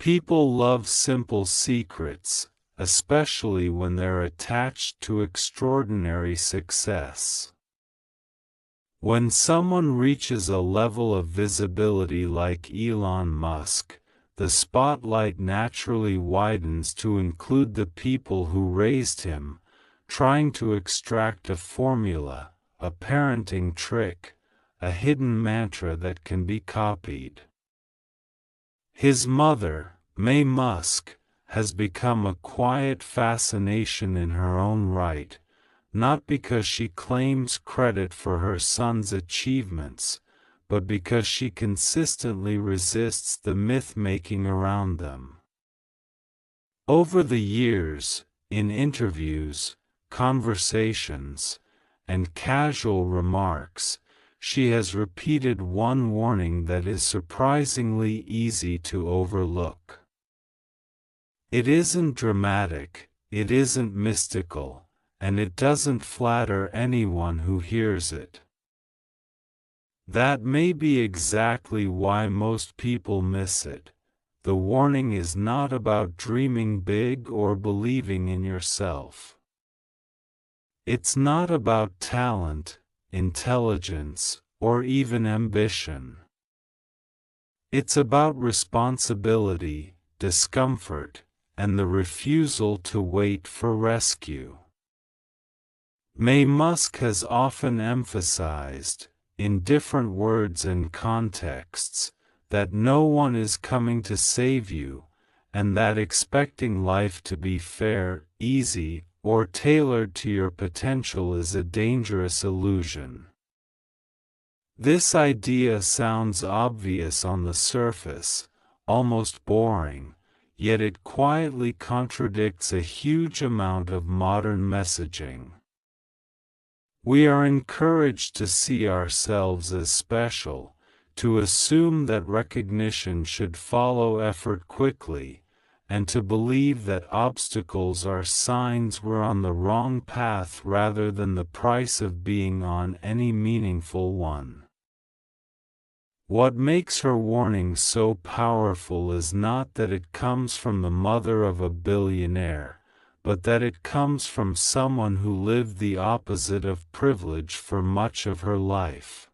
People love simple secrets, especially when they're attached to extraordinary success. When someone reaches a level of visibility like Elon Musk, the spotlight naturally widens to include the people who raised him, trying to extract a formula, a parenting trick, a hidden mantra that can be copied. His mother, May Musk, has become a quiet fascination in her own right, not because she claims credit for her son's achievements, but because she consistently resists the myth-making around them. Over the years, in interviews, conversations, and casual remarks, she has repeated one warning that is surprisingly easy to overlook. It isn't dramatic, it isn't mystical, and it doesn't flatter anyone who hears it. That may be exactly why most people miss it. The warning is not about dreaming big or believing in yourself. It's not about talent, intelligence, or even ambition. It's about responsibility, discomfort, and the refusal to wait for rescue. May Musk has often emphasized, in different words and contexts, that no one is coming to save you, and that expecting life to be fair, easy, or tailored to your potential is a dangerous illusion. This idea sounds obvious on the surface, almost boring, yet it quietly contradicts a huge amount of modern messaging. We are encouraged to see ourselves as special, to assume that recognition should follow effort quickly, and to believe that obstacles are signs we're on the wrong path rather than the price of being on any meaningful one. What makes her warning so powerful is not that it comes from the mother of a billionaire, but that it comes from someone who lived the opposite of privilege for much of her life.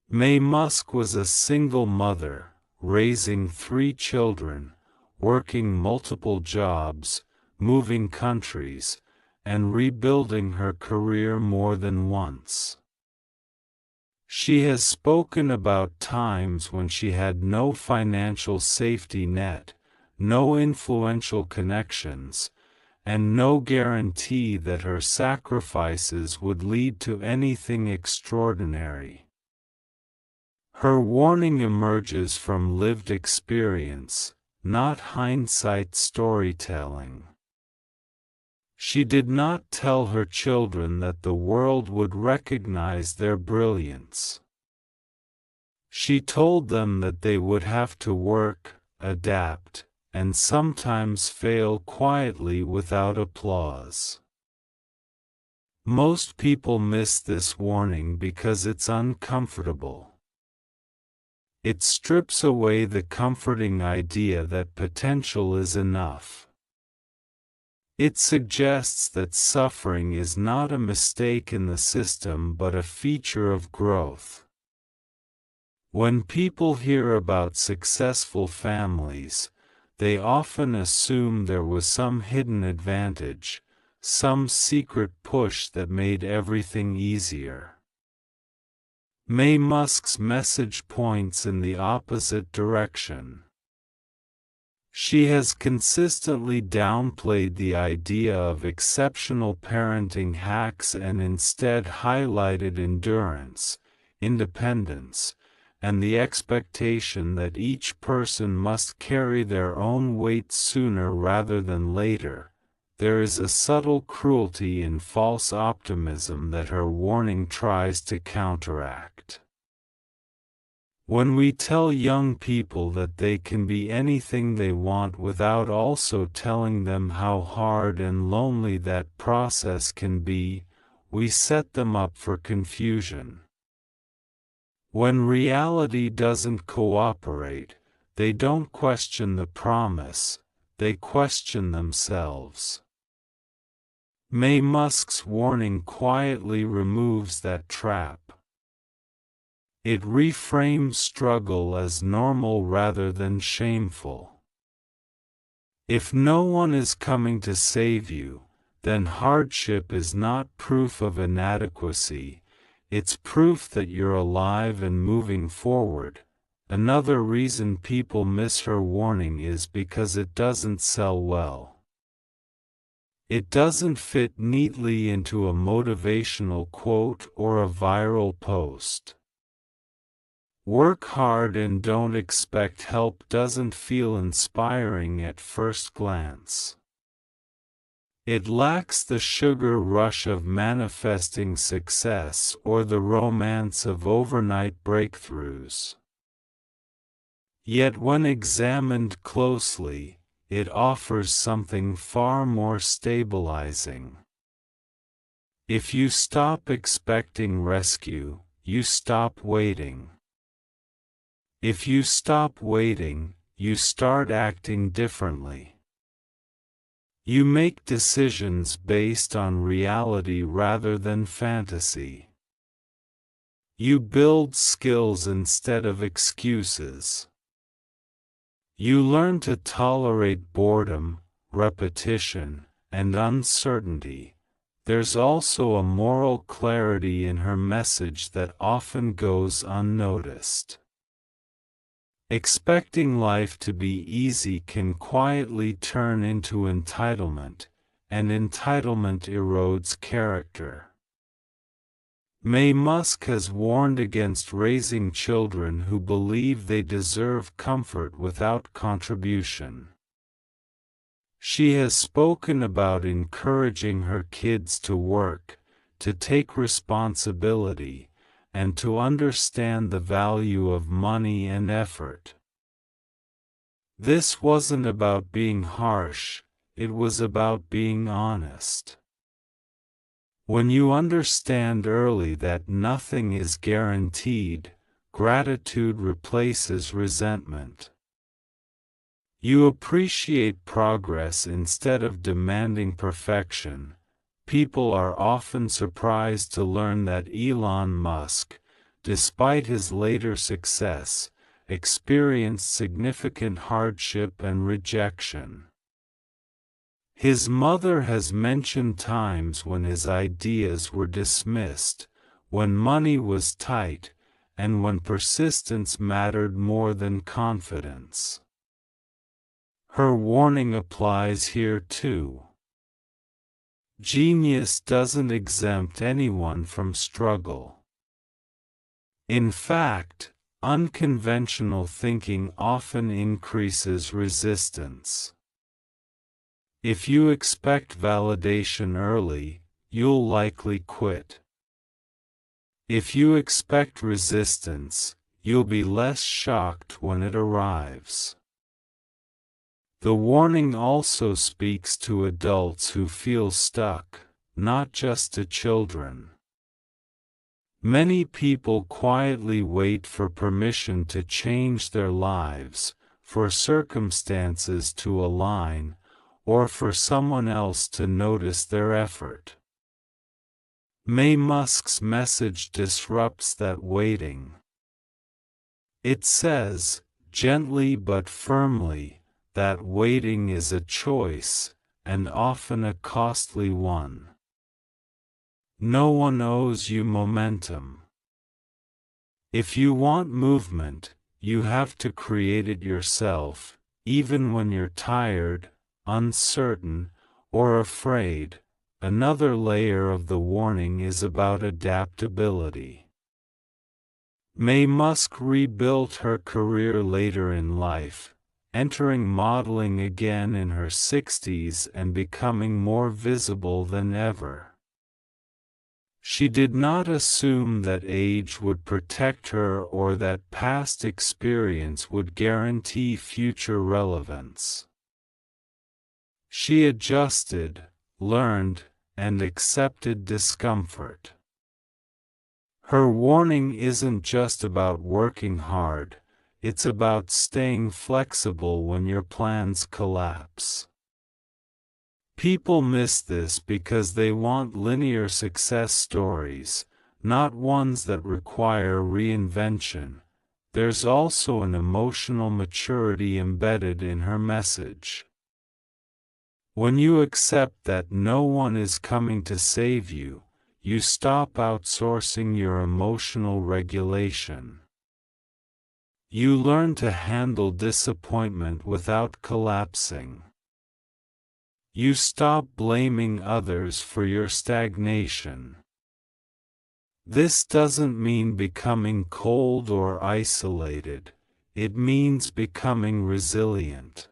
May Musk was a single mother, raising 3 children, working multiple jobs, moving countries, and rebuilding her career more than once. She has spoken about times when she had no financial safety net, no influential connections, and no guarantee that her sacrifices would lead to anything extraordinary. Her warning emerges from lived experience, not hindsight storytelling. She did not tell her children that the world would recognize their brilliance. She told them that they would have to work, adapt, and sometimes fail quietly without applause. Most people miss this warning because it's uncomfortable. It strips away the comforting idea that potential is enough. It suggests that suffering is not a mistake in the system but a feature of growth. When people hear about successful families, they often assume there was some hidden advantage, some secret push that made everything easier. May Musk's message points in the opposite direction. She has consistently downplayed the idea of exceptional parenting hacks and instead highlighted endurance, independence, and the expectation that each person must carry their own weight sooner rather than later. There is a subtle cruelty in false optimism that her warning tries to counteract. When we tell young people that they can be anything they want without also telling them how hard and lonely that process can be, we set them up for confusion. When reality doesn't cooperate, they don't question the promise, they question themselves. May Musk's warning quietly removes that trap. It reframes struggle as normal rather than shameful. If no one is coming to save you, then hardship is not proof of inadequacy, it's proof that you're alive and moving forward. Another reason people miss her warning is because it doesn't sell well. It doesn't fit neatly into a motivational quote or a viral post. Work hard and don't expect help doesn't feel inspiring at first glance. It lacks the sugar rush of manifesting success or the romance of overnight breakthroughs. Yet when examined closely, it offers something far more stabilizing. If you stop expecting rescue, you stop waiting. If you stop waiting, you start acting differently. You make decisions based on reality rather than fantasy. You build skills instead of excuses. You learn to tolerate boredom, repetition, and uncertainty. There's also a moral clarity in her message that often goes unnoticed. Expecting life to be easy can quietly turn into entitlement, and entitlement erodes character. May Musk has warned against raising children who believe they deserve comfort without contribution. She has spoken about encouraging her kids to work, to take responsibility, and to understand the value of money and effort. This wasn't about being harsh, it was about being honest. When you understand early that nothing is guaranteed, gratitude replaces resentment. You appreciate progress instead of demanding perfection. People are often surprised to learn that Elon Musk, despite his later success, experienced significant hardship and rejection. His mother has mentioned times when his ideas were dismissed, when money was tight, and when persistence mattered more than confidence. Her warning applies here too. Genius doesn't exempt anyone from struggle. In fact, unconventional thinking often increases resistance. If you expect validation early, you'll likely quit. If you expect resistance, you'll be less shocked when it arrives. The warning also speaks to adults who feel stuck, not just to children. Many people quietly wait for permission to change their lives, for circumstances to align, or for someone else to notice their effort. May Musk's message disrupts that waiting. It says, gently but firmly, that waiting is a choice, and often a costly one. No one owes you momentum. If you want movement, you have to create it yourself, even when you're tired, uncertain, or afraid. Another layer of the warning is about adaptability. May Musk rebuilt her career later in life, entering modeling again in her 60s and becoming more visible than ever. She did not assume that age would protect her or that past experience would guarantee future relevance. She adjusted, learned, and accepted discomfort. Her warning isn't just about working hard, it's about staying flexible when your plans collapse. People miss this because they want linear success stories, not ones that require reinvention. There's also an emotional maturity embedded in her message. When you accept that no one is coming to save you, you stop outsourcing your emotional regulation. You learn to handle disappointment without collapsing. You stop blaming others for your stagnation. This doesn't mean becoming cold or isolated, it means becoming resilient.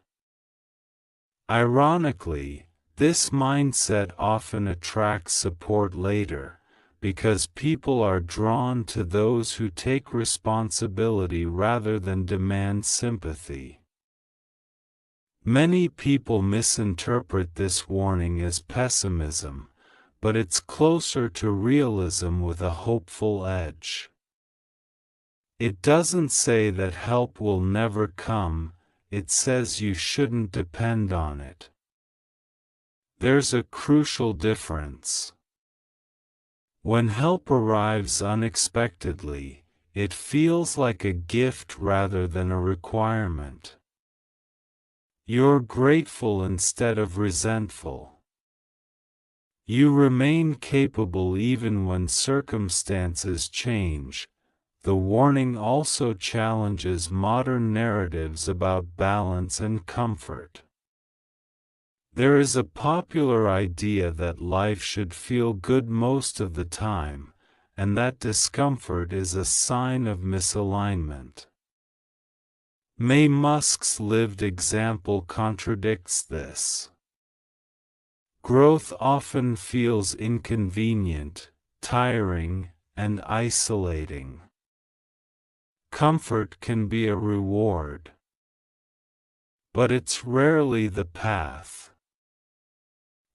Ironically, this mindset often attracts support later, because people are drawn to those who take responsibility rather than demand sympathy. Many people misinterpret this warning as pessimism, but it's closer to realism with a hopeful edge. It doesn't say that help will never come, it says you shouldn't depend on it. There's a crucial difference. When help arrives unexpectedly, it feels like a gift rather than a requirement. You're grateful instead of resentful. You remain capable even when circumstances change. The warning also challenges modern narratives about balance and comfort. There is a popular idea that life should feel good most of the time, and that discomfort is a sign of misalignment. Musk's lived example contradicts this. Growth often feels inconvenient, tiring, and isolating. Comfort can be a reward, but it's rarely the path.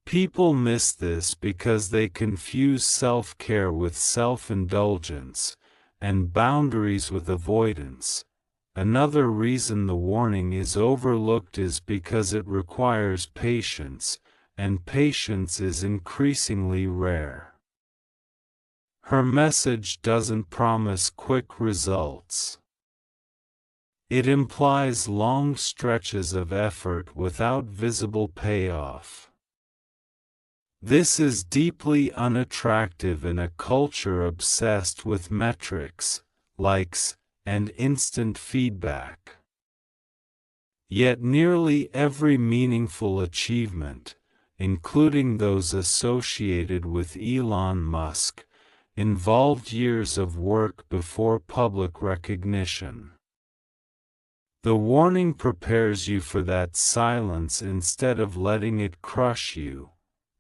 People miss this because they confuse self-care with self-indulgence, and boundaries with avoidance. Another reason the warning is overlooked is because it requires patience, and patience is increasingly rare. Her message doesn't promise quick results. It implies long stretches of effort without visible payoff. This is deeply unattractive in a culture obsessed with metrics, likes, and instant feedback. Yet nearly every meaningful achievement, including those associated with Elon Musk, involved years of work before public recognition. The warning prepares you for that silence instead of letting it crush you.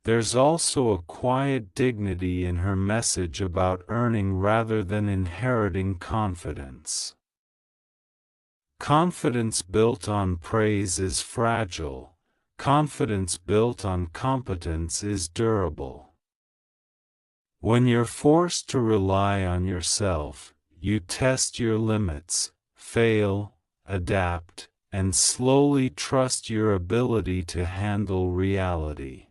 There's also a quiet dignity in her message about earning rather than inheriting confidence. Confidence built on praise is fragile. Confidence built on competence is durable. When you're forced to rely on yourself, you test your limits, fail, adapt, and slowly trust your ability to handle reality.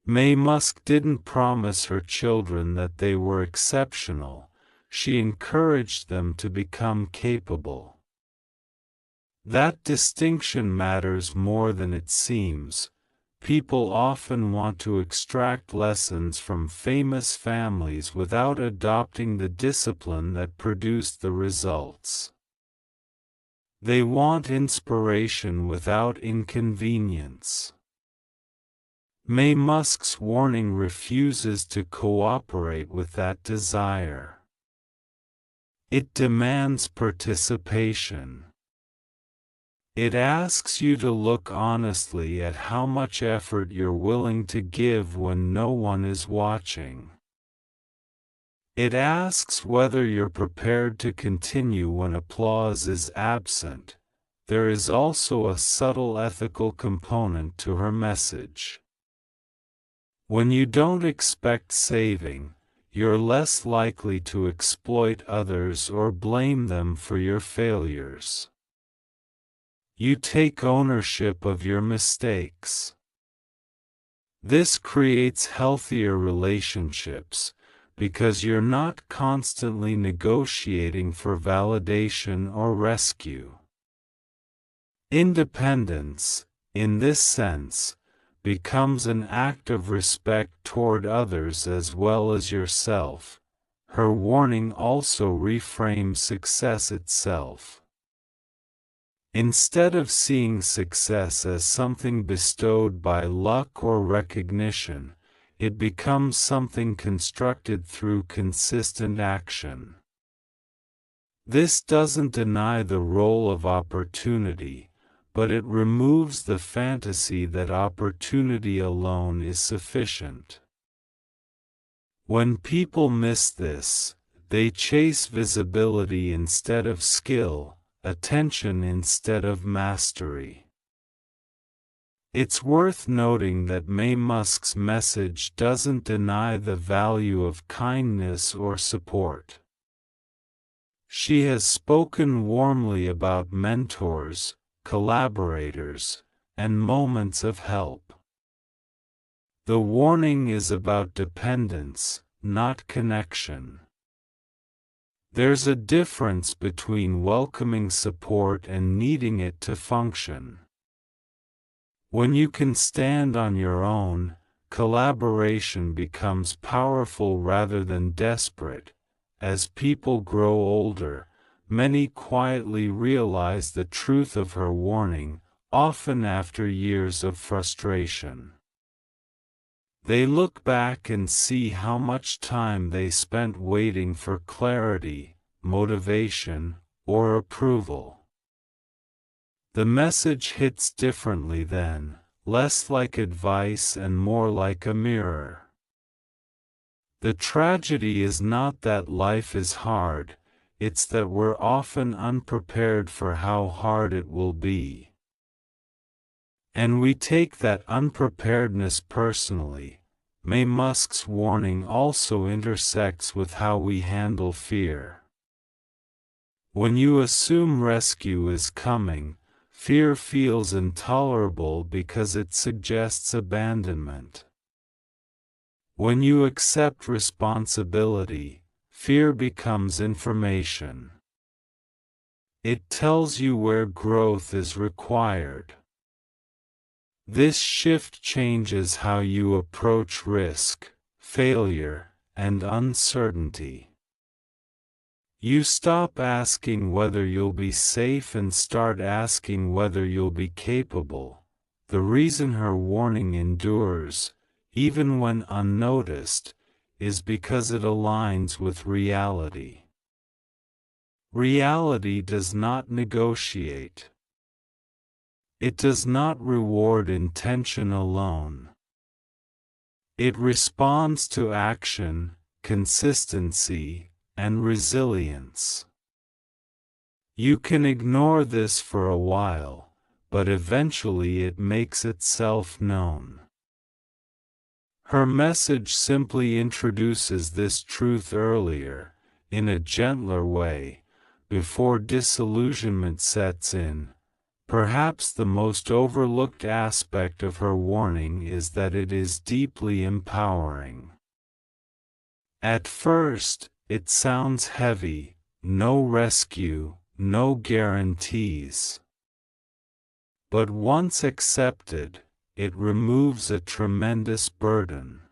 Musk didn't promise her children that they were exceptional, she encouraged them to become capable. That distinction matters more than it seems. People often want to extract lessons from famous families without adopting the discipline that produced the results. They want inspiration without inconvenience. Musk's warning refuses to cooperate with that desire. It demands participation. It asks you to look honestly at how much effort you're willing to give when no one is watching. It asks whether you're prepared to continue when applause is absent. There is also a subtle ethical component to her message. When you don't expect saving, you're less likely to exploit others or blame them for your failures. You take ownership of your mistakes. This creates healthier relationships, because you're not constantly negotiating for validation or rescue. Independence, in this sense, becomes an act of respect toward others as well as yourself. Her warning also reframes success itself. Instead of seeing success as something bestowed by luck or recognition, it becomes something constructed through consistent action. This doesn't deny the role of opportunity, but it removes the fantasy that opportunity alone is sufficient. When people miss this, they chase visibility instead of skill, attention instead of mastery. It's worth noting that Musk's message doesn't deny the value of kindness or support. She has spoken warmly about mentors, collaborators, and moments of help. The warning is about dependence, not connection. There's a difference between welcoming support and needing it to function. When you can stand on your own, collaboration becomes powerful rather than desperate. As people grow older, many quietly realize the truth of her warning, often after years of frustration. They look back and see how much time they spent waiting for clarity, motivation, or approval. The message hits differently then, less like advice and more like a mirror. The tragedy is not that life is hard, it's that we're often unprepared for how hard it will be. And we take that unpreparedness personally. Musk's warning also intersects with how we handle fear. When you assume rescue is coming, fear feels intolerable because it suggests abandonment. When you accept responsibility, fear becomes information. It tells you where growth is required. This shift changes how you approach risk, failure, and uncertainty. You stop asking whether you'll be safe and start asking whether you'll be capable. The reason her warning endures, even when unnoticed, is because it aligns with reality. Reality does not negotiate. It does not reward intention alone. It responds to action, consistency, and resilience. You can ignore this for a while, but eventually it makes itself known. Her message simply introduces this truth earlier, in a gentler way, before disillusionment sets in. Perhaps the most overlooked aspect of her warning is that it is deeply empowering. At first, it sounds heavy, no rescue, no guarantees. But once accepted, it removes a tremendous burden.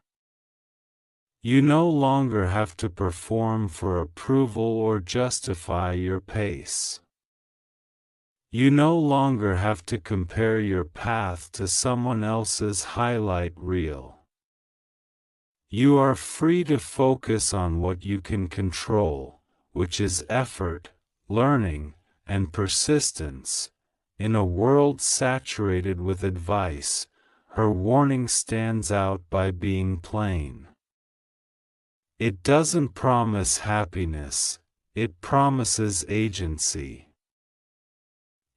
You no longer have to perform for approval or justify your pace. You no longer have to compare your path to someone else's highlight reel. You are free to focus on what you can control, which is effort, learning, and persistence. In a world saturated with advice, her warning stands out by being plain. It doesn't promise happiness, it promises agency.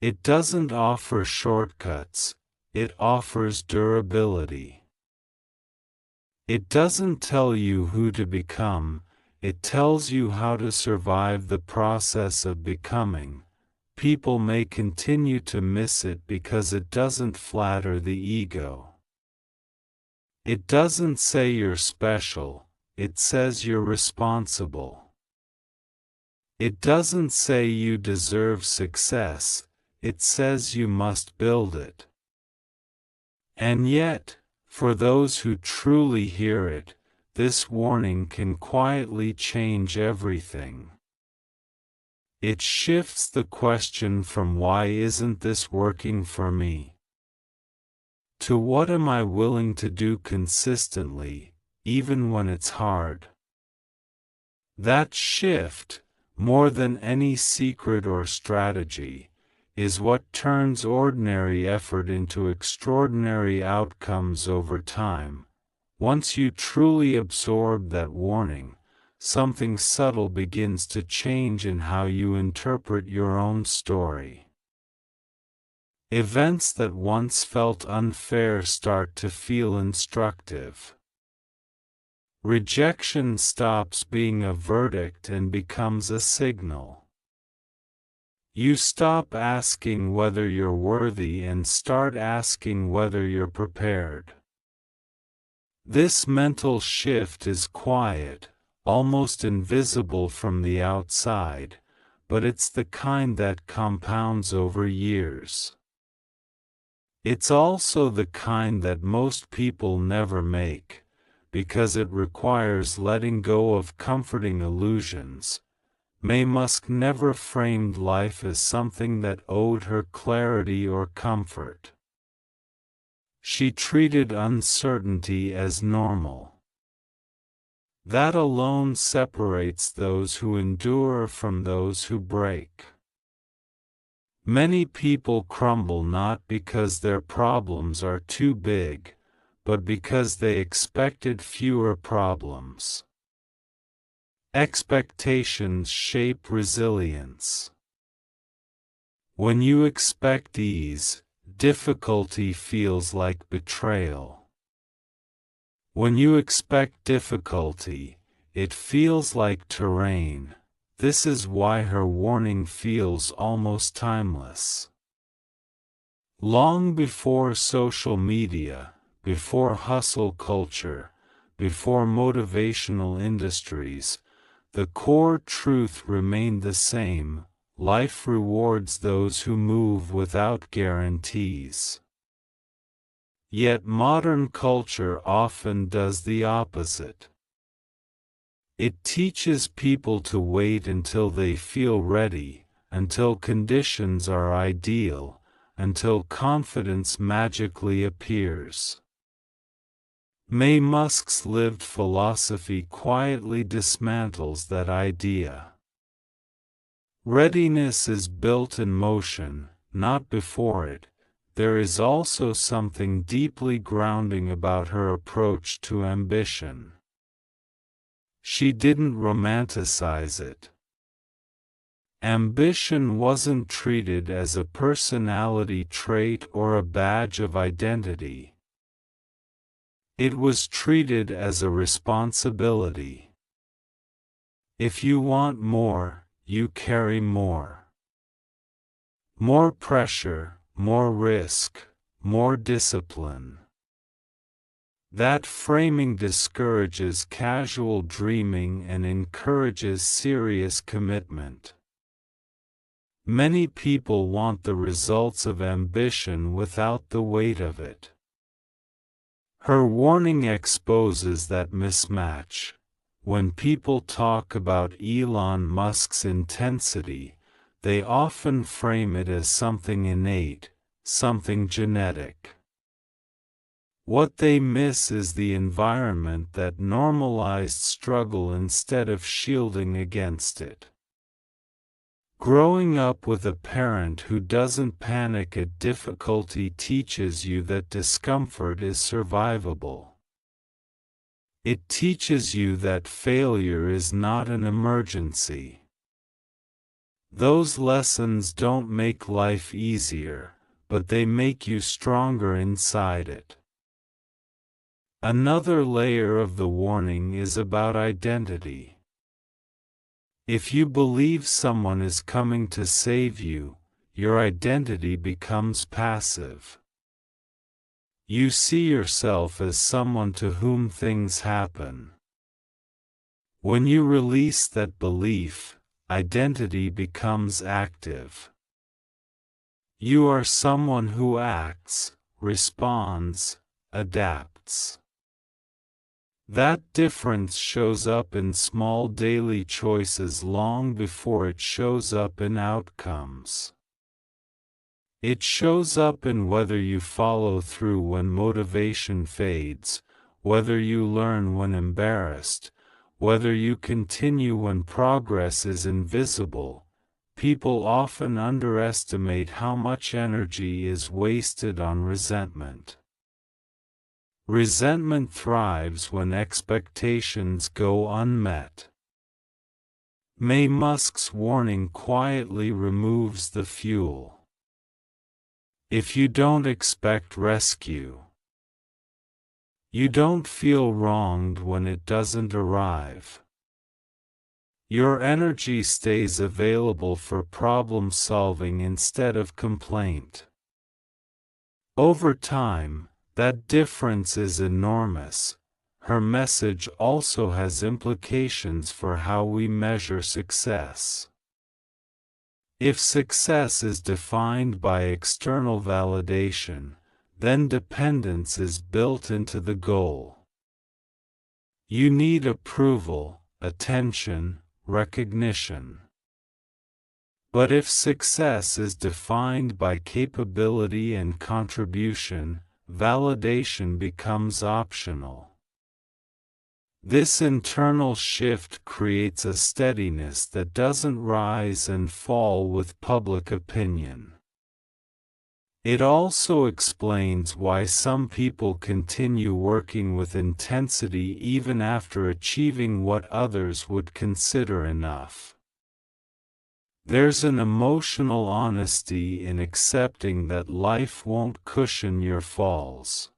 It doesn't offer shortcuts, it offers durability. It doesn't tell you who to become, it tells you how to survive the process of becoming. People may continue to miss it because it doesn't flatter the ego. It doesn't say you're special, it says you're responsible. It doesn't say you deserve success, it says you must build it. And yet, for those who truly hear it, this warning can quietly change everything. It shifts the question from "why isn't this working for me?" to "what am I willing to do consistently, even when it's hard?" That shift, more than any secret or strategy, is what turns ordinary effort into extraordinary outcomes over time. Once you truly absorb that warning, something subtle begins to change in how you interpret your own story. Events that once felt unfair start to feel instructive. Rejection stops being a verdict and becomes a signal. You stop asking whether you're worthy and start asking whether you're prepared. This mental shift is quiet, almost invisible from the outside, but it's the kind that compounds over years. It's also the kind that most people never make, because it requires letting go of comforting illusions. Musk never framed life as something that owed her clarity or comfort. She treated uncertainty as normal. That alone separates those who endure from those who break. Many people crumble not because their problems are too big, but because they expected fewer problems. Expectations shape resilience. When you expect ease, difficulty feels like betrayal. When you expect difficulty, it feels like terrain. This is why her warning feels almost timeless. Long before social media, before hustle culture, before motivational industries, the core truth remained the same: life rewards those who move without guarantees. Yet modern culture often does the opposite. It teaches people to wait until they feel ready, until conditions are ideal, until confidence magically appears. Musk's lived philosophy quietly dismantles that idea. Readiness is built in motion, not before it. There is also something deeply grounding about her approach to ambition. She didn't romanticize it. Ambition wasn't treated as a personality trait or a badge of identity. It was treated as a responsibility. If you want more, you carry more. More pressure, more risk, more discipline. That framing discourages casual dreaming and encourages serious commitment. Many people want the results of ambition without the weight of it. Her warning exposes that mismatch. When people talk about Elon Musk's intensity, they often frame it as something innate, something genetic. What they miss is the environment that normalized struggle instead of shielding against it. Growing up with a parent who doesn't panic at difficulty teaches you that discomfort is survivable. It teaches you that failure is not an emergency. Those lessons don't make life easier, but they make you stronger inside it. Another layer of the warning is about identity. If you believe someone is coming to save you, your identity becomes passive. You see yourself as someone to whom things happen. When you release that belief, identity becomes active. You are someone who acts, responds, adapts. That difference shows up in small daily choices long before it shows up in outcomes. It shows up in whether you follow through when motivation fades, whether you learn when embarrassed, whether you continue when progress is invisible. People often underestimate how much energy is wasted on resentment. Resentment thrives when expectations go unmet. Musk's warning quietly removes the fuel. If you don't expect rescue, you don't feel wronged when it doesn't arrive. Your energy stays available for problem solving instead of complaint. Over time, that difference is enormous. Her message also has implications for how we measure success. If success is defined by external validation, then dependence is built into the goal. You need approval, attention, recognition. But if success is defined by capability and contribution, validation becomes optional. This internal shift creates a steadiness that doesn't rise and fall with public opinion. It also explains why some people continue working with intensity even after achieving what others would consider enough. There's an emotional honesty in accepting that life won't cushion your falls.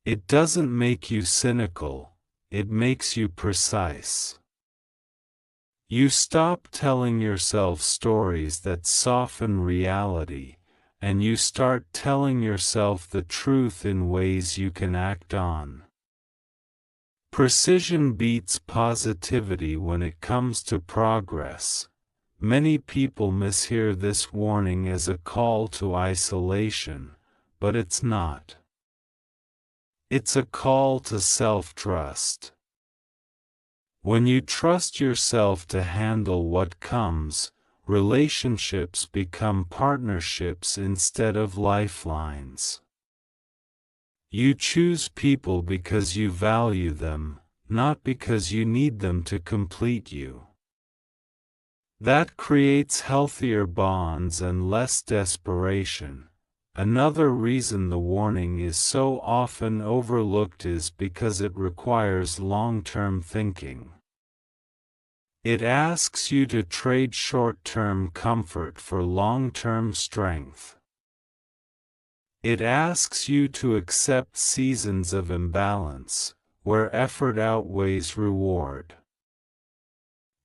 It doesn't make you cynical, it makes you precise. You stop telling yourself stories that soften reality, and you start telling yourself the truth in ways you can act on. Precision beats positivity when it comes to progress. Many people mishear this warning as a call to isolation, but it's not. It's a call to self-trust. When you trust yourself to handle what comes, relationships become partnerships instead of lifelines. You choose people because you value them, not because you need them to complete you. That creates healthier bonds and less desperation. Another reason the warning is so often overlooked is because it requires long-term thinking. It asks you to trade short-term comfort for long-term strength. It asks you to accept seasons of imbalance, where effort outweighs reward.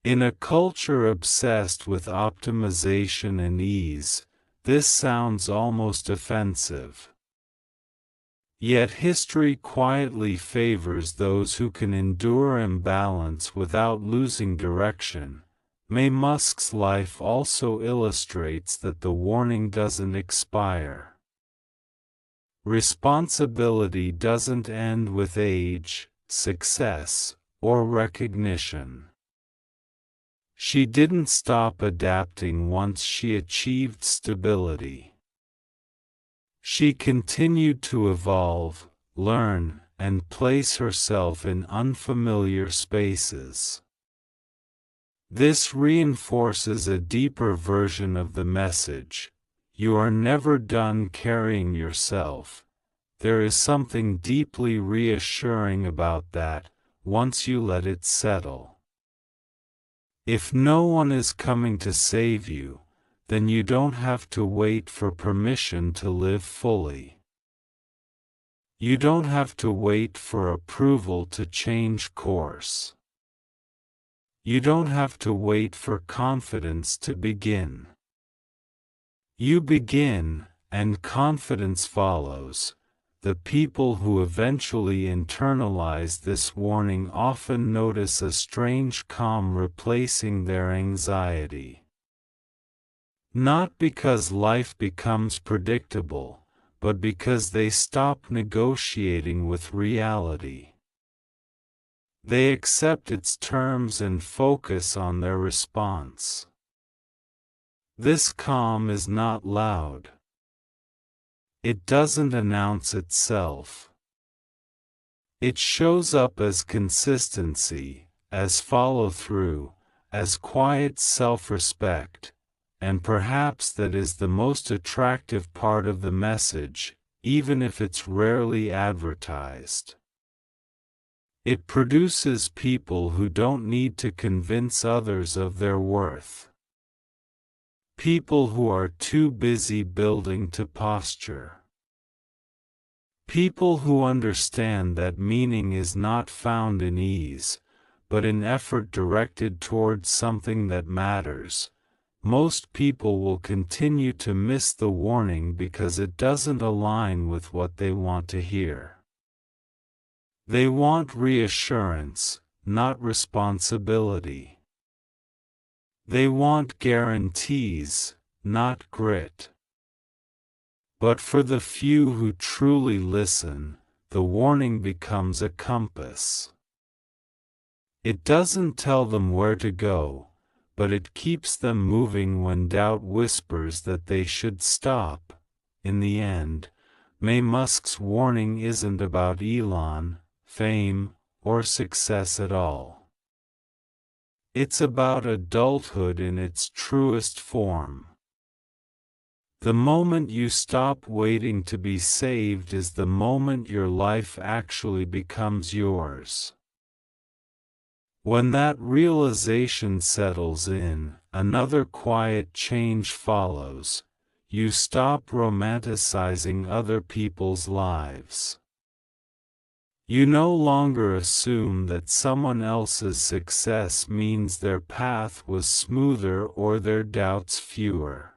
In a culture obsessed with optimization and ease, this sounds almost offensive. Yet history quietly favors those who can endure imbalance without losing direction. Musk's life also illustrates that the warning doesn't expire. Responsibility doesn't end with age, success, or recognition. She didn't stop adapting once she achieved stability. She continued to evolve, learn, and place herself in unfamiliar spaces. This reinforces a deeper version of the message: you are never done carrying yourself. There is something deeply reassuring about that, once you let it settle. If no one is coming to save you, then you don't have to wait for permission to live fully. You don't have to wait for approval to change course. You don't have to wait for confidence to begin. You begin, and confidence follows. The people who eventually internalize this warning often notice a strange calm replacing their anxiety. Not because life becomes predictable, but because they stop negotiating with reality. They accept its terms and focus on their response. This calm is not loud. It doesn't announce itself. It shows up as consistency, as follow-through, as quiet self-respect, and perhaps that is the most attractive part of the message, even if it's rarely advertised. It produces people who don't need to convince others of their worth. People who are too busy building to posture. People who understand that meaning is not found in ease, but in effort directed towards something that matters. Most people will continue to miss the warning because it doesn't align with what they want to hear. They want reassurance, not responsibility. They want guarantees, not grit. But for the few who truly listen, the warning becomes a compass. It doesn't tell them where to go, but it keeps them moving when doubt whispers that they should stop. In the end, Musk's warning isn't about Elon, fame, or success at all. It's about adulthood in its truest form. The moment you stop waiting to be saved is the moment your life actually becomes yours. When that realization settles in, another quiet change follows. You stop romanticizing other people's lives. You no longer assume that someone else's success means their path was smoother or their doubts fewer.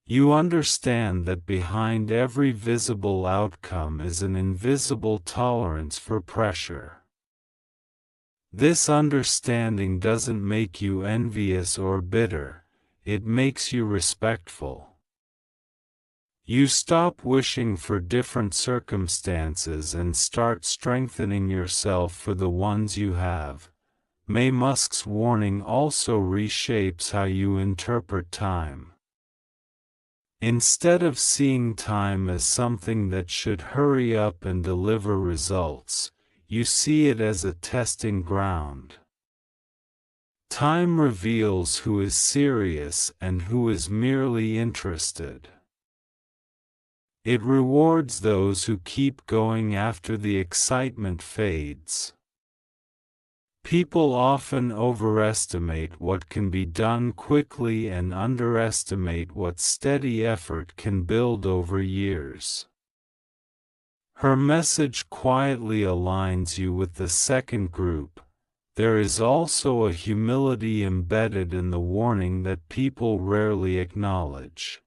You understand that behind every visible outcome is an invisible tolerance for pressure. This understanding doesn't make you envious or bitter, it makes you respectful. You stop wishing for different circumstances and start strengthening yourself for the ones you have. Musk's warning also reshapes how you interpret time. Instead of seeing time as something that should hurry up and deliver results, you see it as a testing ground. Time reveals who is serious and who is merely interested. It rewards those who keep going after the excitement fades. People often overestimate what can be done quickly and underestimate what steady effort can build over years. Her message quietly aligns you with the second group. There is also a humility embedded in the warning that people rarely acknowledge.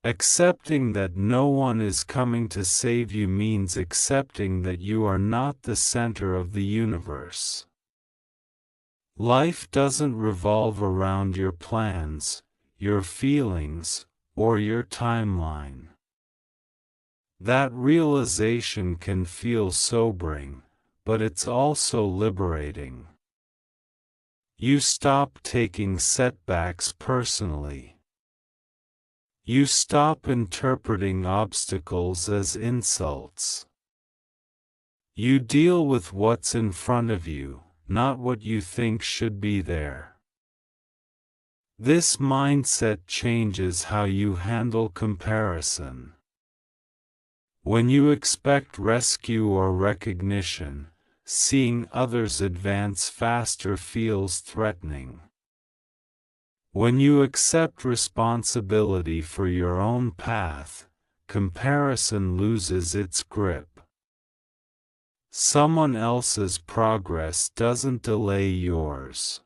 Accepting that no one is coming to save you means accepting that you are not the center of the universe. Life doesn't revolve around your plans, your feelings, or your timeline. That realization can feel sobering, but it's also liberating. You stop taking setbacks personally. You stop interpreting obstacles as insults. You deal with what's in front of you, not what you think should be there. This mindset changes how you handle comparison. When you expect rescue or recognition, seeing others advance faster feels threatening. When you accept responsibility for your own path, comparison loses its grip. Someone else's progress doesn't delay yours.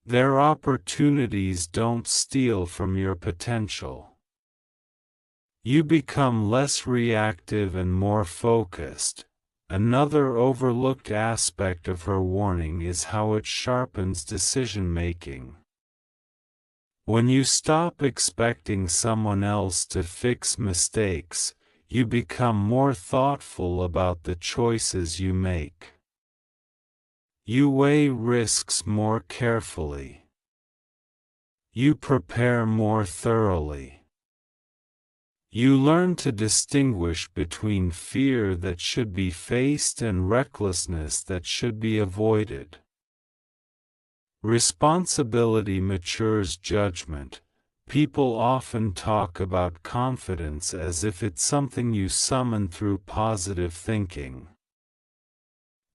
Their opportunities don't steal from your potential. You become less reactive and more focused. Another overlooked aspect of her warning is how it sharpens decision-making. When you stop expecting someone else to fix mistakes, you become more thoughtful about the choices you make. You weigh risks more carefully. You prepare more thoroughly. You learn to distinguish between fear that should be faced and recklessness that should be avoided. Responsibility matures judgment. People often talk about confidence as if it's something you summon through positive thinking.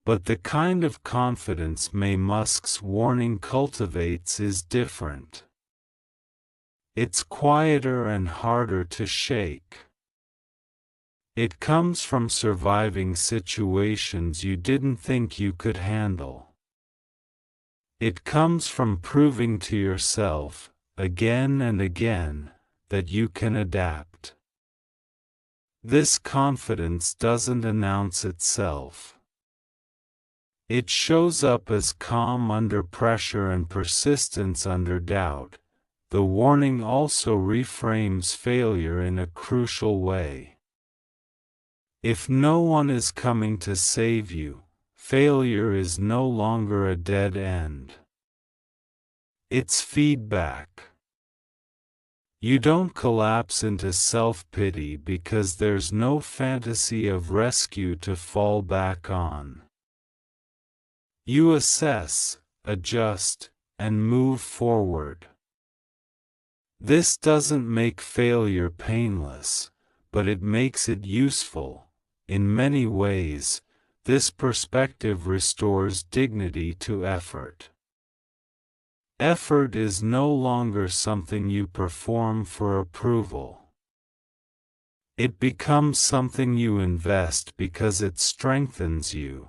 But the kind of confidence Musk's warning cultivates is different. It's quieter and harder to shake. It comes from surviving situations you didn't think you could handle. It comes from proving to yourself, again and again, that you can adapt. This confidence doesn't announce itself. It shows up as calm under pressure and persistence under doubt. The warning also reframes failure in a crucial way. If no one is coming to save you, failure is no longer a dead end. It's feedback. You don't collapse into self-pity because there's no fantasy of rescue to fall back on. You assess, adjust, and move forward. This doesn't make failure painless, but it makes it useful. In many ways, this perspective restores dignity to effort. Effort is no longer something you perform for approval. It becomes something you invest because it strengthens you.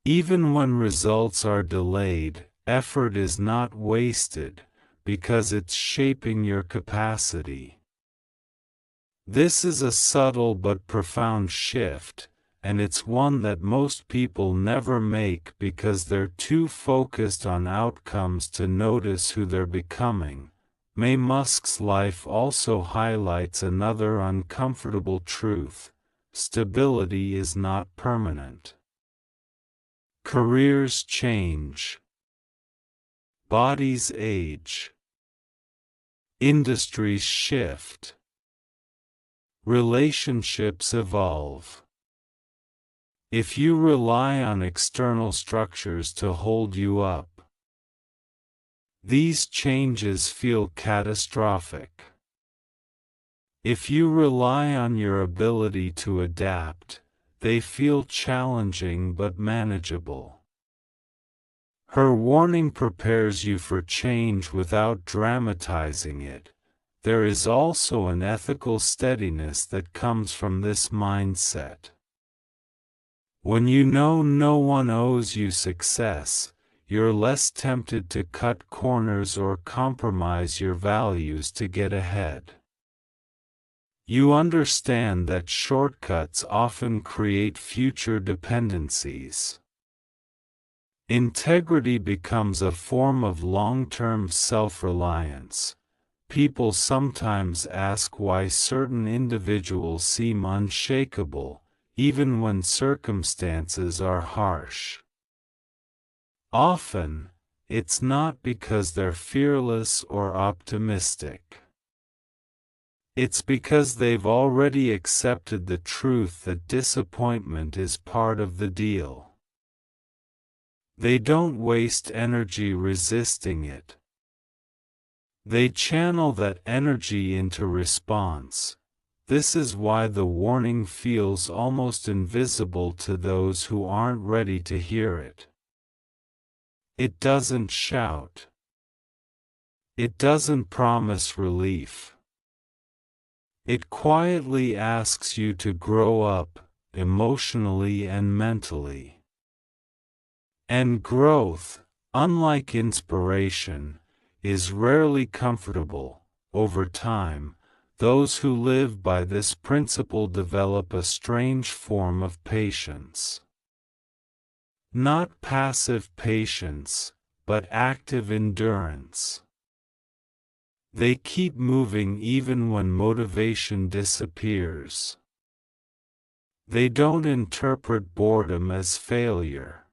Even when results are delayed, effort is not wasted, because it's shaping your capacity. This is a subtle but profound shift, and it's one that most people never make because they're too focused on outcomes to notice who they're becoming. Musk's life also highlights another uncomfortable truth: stability is not permanent. Careers change. Bodies age. Industries shift. Relationships evolve. If you rely on external structures to hold you up, these changes feel catastrophic. If you rely on your ability to adapt, they feel challenging but manageable. Her warning prepares you for change without dramatizing it. There is also an ethical steadiness that comes from this mindset. When you know no one owes you success, you're less tempted to cut corners or compromise your values to get ahead. You understand that shortcuts often create future dependencies. Integrity becomes a form of long-term self-reliance. People sometimes ask why certain individuals seem unshakable, even when circumstances are harsh. Often, it's not because they're fearless or optimistic. It's because they've already accepted the truth that disappointment is part of the deal. They don't waste energy resisting it. They channel that energy into response. This is why the warning feels almost invisible to those who aren't ready to hear it. It doesn't shout. It doesn't promise relief. It quietly asks you to grow up, emotionally and mentally. And growth, unlike inspiration, is rarely comfortable. Over time, those who live by this principle develop a strange form of patience. Not passive patience, but active endurance. They keep moving even when motivation disappears. They don't interpret boredom as failure.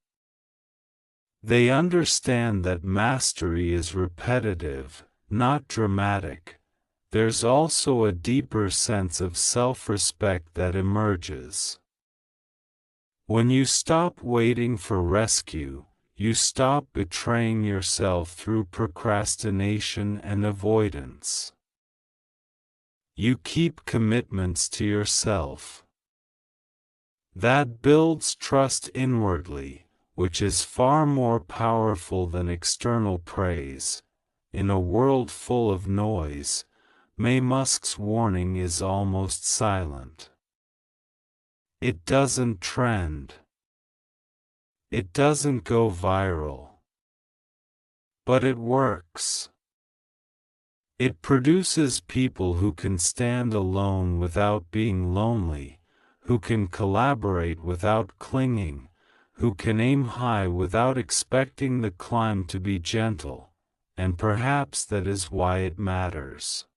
They understand that mastery is repetitive, not dramatic. There's also a deeper sense of self-respect that emerges. When you stop waiting for rescue, you stop betraying yourself through procrastination and avoidance. You keep commitments to yourself. That builds trust inwardly, which is far more powerful than external praise. In a world full of noise, Musk's warning is almost silent. It doesn't trend. It doesn't go viral. But it works. It produces people who can stand alone without being lonely, who can collaborate without clinging, who can aim high without expecting the climb to be gentle, and perhaps that is why it matters.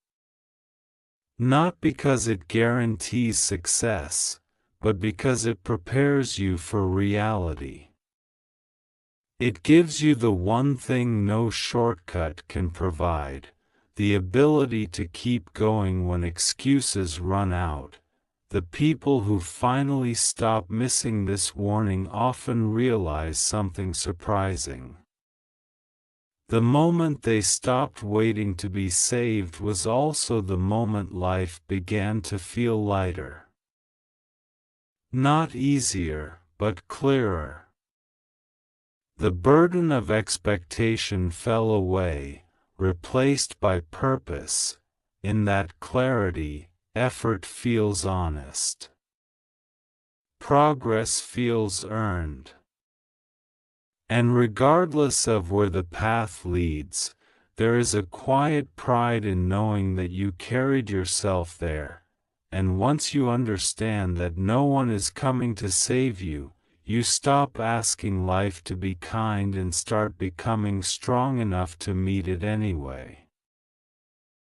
Not because it guarantees success, but because it prepares you for reality. It gives you the one thing no shortcut can provide, the ability to keep going when excuses run out. The people who finally stop missing this warning often realize something surprising. The moment they stopped waiting to be saved was also the moment life began to feel lighter. Not easier, but clearer. The burden of expectation fell away, replaced by purpose. In that clarity, effort feels honest. Progress feels earned. And regardless of where the path leads, there is a quiet pride in knowing that you carried yourself there. And once you understand that no one is coming to save you, you stop asking life to be kind and start becoming strong enough to meet it anyway.